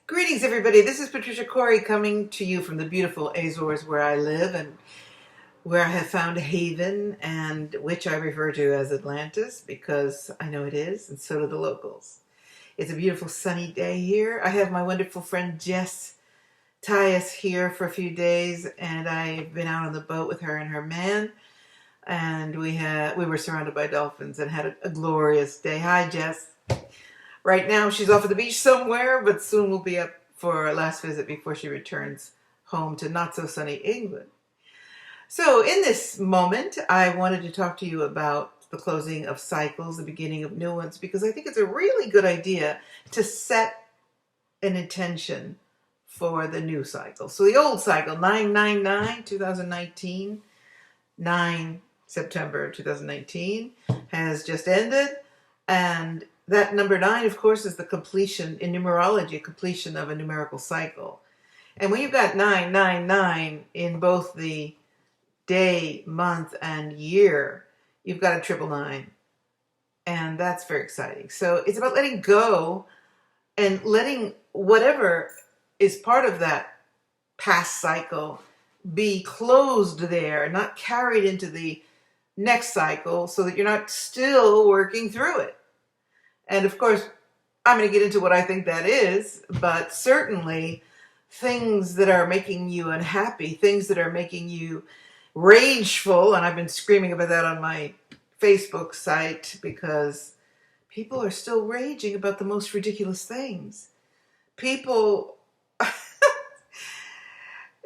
Greetings, everybody. This is Patricia Cori coming to you from the beautiful Azores where I live and where I have found a haven, and which I refer to as Atlantis because I know it is, and so do the locals. It's a beautiful sunny day here. I have my wonderful friend Jess Tyus here for a few days, and I've been out on the boat with her and her man, and we were surrounded by dolphins and had a glorious day. Hi, Jess. Right now, she's off at the beach somewhere, but soon we'll be up for a last visit before she returns home to not-so-sunny England. So in this moment, I wanted to talk to you about the closing of cycles, the beginning of new ones, because I think it's a really good idea to set an intention for the new cycle. So the old cycle, 999, 2019, 9 September 2019, has just ended, and that number 9, of course, is the completion in numerology, completion of a numerical cycle. And when you've got 999 in both the day, month, and year, you've got a 999. And that's very exciting. So it's about letting go and letting whatever is part of that past cycle be closed there, not carried into the next cycle, so that you're not still working through it. And of course, I'm going to get into what I think that is, but certainly things that are making you unhappy, things that are making you rageful, and I've been screaming about that on my Facebook site because people are still raging about the most ridiculous things. People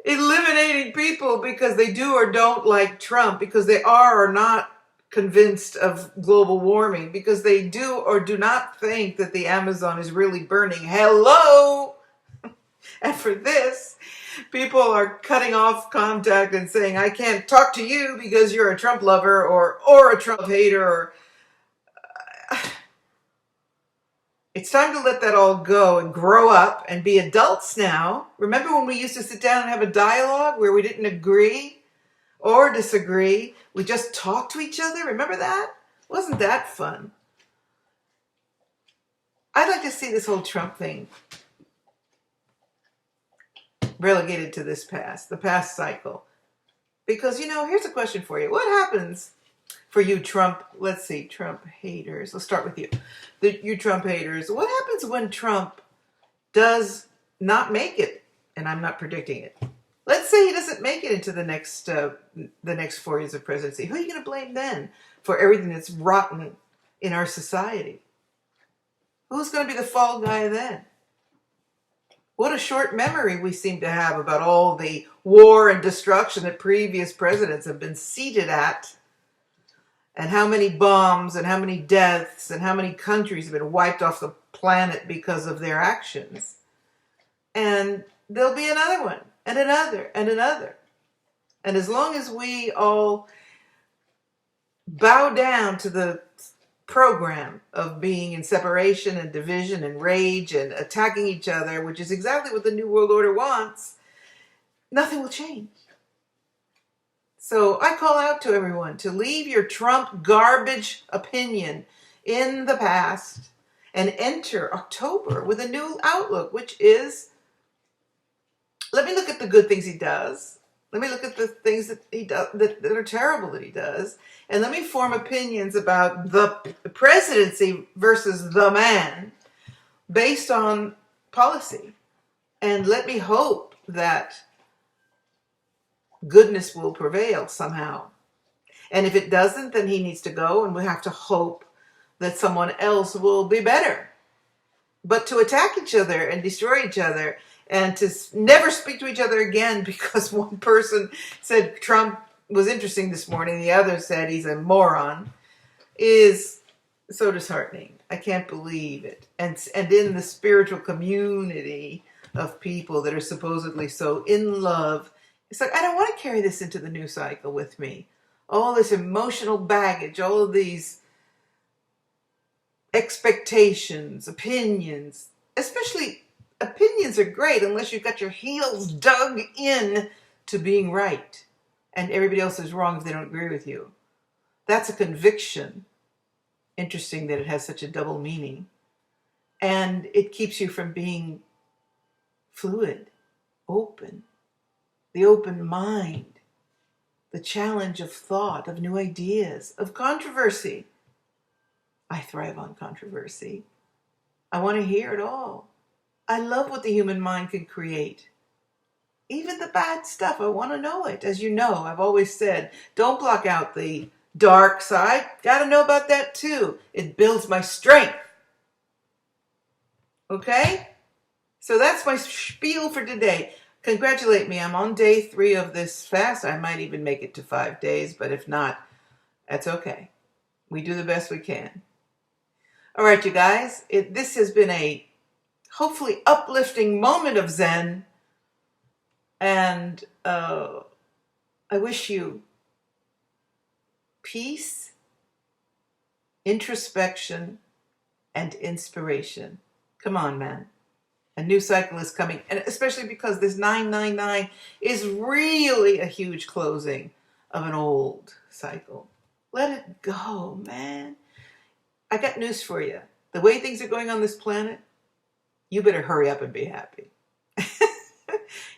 eliminating people because they do or don't like Trump, because they are or not convinced of global warming, because they do or do not think that the Amazon is really burning. Hello! And for this, people are cutting off contact and saying, I can't talk to you because you're a Trump lover or a Trump hater. Or it's time to let that all go and grow up and be adults now. Remember when we used to sit down and have a dialogue where we didn't agree or disagree? We just talked to each other. Remember that? Wasn't that fun? I'd like to see this whole Trump thing relegated to this past, the past cycle. Because, here's a question for you. What happens for you Trump, let's see, Trump haters. Let's start with you. You Trump haters. What happens when Trump does not make it? And I'm not predicting it. Let's say he doesn't make it into the next 4 years of presidency. Who are you going to blame then for everything that's rotten in our society? Who's going to be the fall guy then? What a short memory we seem to have about all the war and destruction that previous presidents have been seated at, and how many bombs and how many deaths and how many countries have been wiped off the planet because of their actions. And there'll be another one. And another, and another. And as long as we all bow down to the program of being in separation and division and rage and attacking each other, which is exactly what the New World Order wants, nothing will change. So I call out to everyone to leave your Trump garbage opinion in the past and enter October with a new outlook, which is, let me look at the good things he does. Let me look at the things that he does that are terrible that he does. And let me form opinions about the presidency versus the man based on policy. And let me hope that goodness will prevail somehow. And if it doesn't, then he needs to go, and we have to hope that someone else will be better. But to attack each other and destroy each other and to never speak to each other again because one person said Trump was interesting this morning, the other said he's a moron, is so disheartening. I can't believe it. And in the spiritual community of people that are supposedly so in love, it's like, I don't want to carry this into the new cycle with me. All this emotional baggage, all of these expectations, opinions, especially opinions are great unless you've got your heels dug in to being right and everybody else is wrong if they don't agree with you. That's a conviction. Interesting that it has such a double meaning. And it keeps you from being fluid, open, the open mind, the challenge of thought, of new ideas, of controversy. I thrive on controversy. I want to hear it all. I love what the human mind can create. Even the bad stuff, I want to know it. As you know, I've always said, don't block out the dark side. Got to know about that too. It builds my strength. Okay? So that's my spiel for today. Congratulate me. I'm on day 3 of this fast. I might even make it to 5 days, but if not, that's okay. We do the best we can. All right, you guys. This has been a hopefully uplifting moment of Zen. And I wish you peace, introspection, and inspiration. Come on, man. A new cycle is coming, and especially because this 999 is really a huge closing of an old cycle. Let it go, man. I got news for you. The way things are going on this planet, you better hurry up and be happy.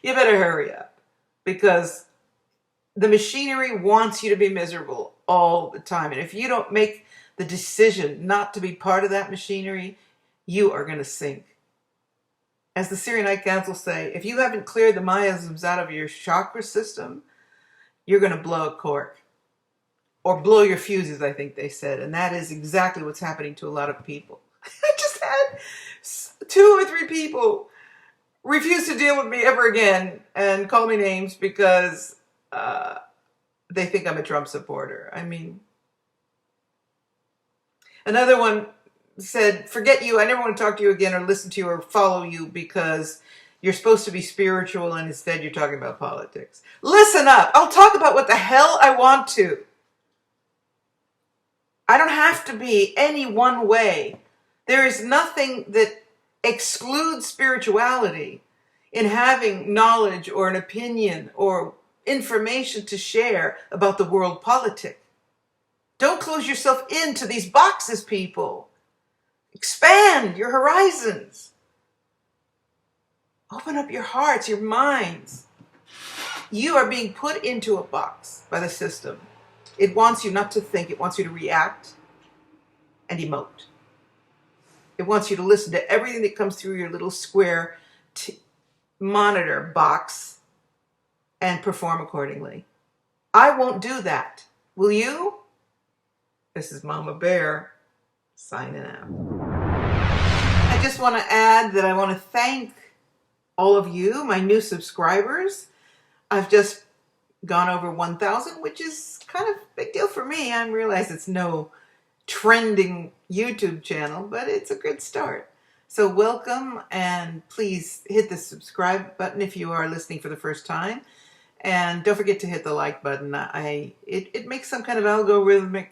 You better hurry up, because the machinery wants you to be miserable all the time. And if you don't make the decision not to be part of that machinery, you are going to sink. As the Syrianite Council say, if you haven't cleared the miasms out of your chakra system, you're going to blow a cork. Or blow your fuses, I think they said. And that is exactly what's happening to a lot of people. I just had 2 or 3 people refuse to deal with me ever again and call me names because they think I'm a Trump supporter. I mean, another one said, forget you, I never want to talk to you again or listen to you or follow you because you're supposed to be spiritual and instead you're talking about politics. Listen up. I'll talk about what the hell I want to. I don't have to be any one way. There is nothing that excludes spirituality in having knowledge or an opinion or information to share about the world politic. Don't close yourself into these boxes, people. Expand your horizons. Open up your hearts, your minds. You are being put into a box by the system. It wants you not to think. It wants you to react and emote. It wants you to listen to everything that comes through your little square monitor box and perform accordingly. I won't do that. Will you? This is Mama Bear signing out. I just want to add that I want to thank all of you, my new subscribers. I've just gone over 1,000, which is kind of a big deal for me. I realize it's no trending YouTube channel, but it's a good start. So welcome, and please hit the subscribe button if you are listening for the first time. And don't forget to hit the like button. It makes some kind of algorithmic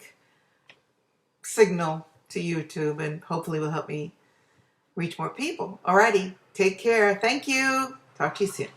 signal to YouTube and hopefully will help me reach more people. Alrighty, take care. Thank you. Talk to you soon.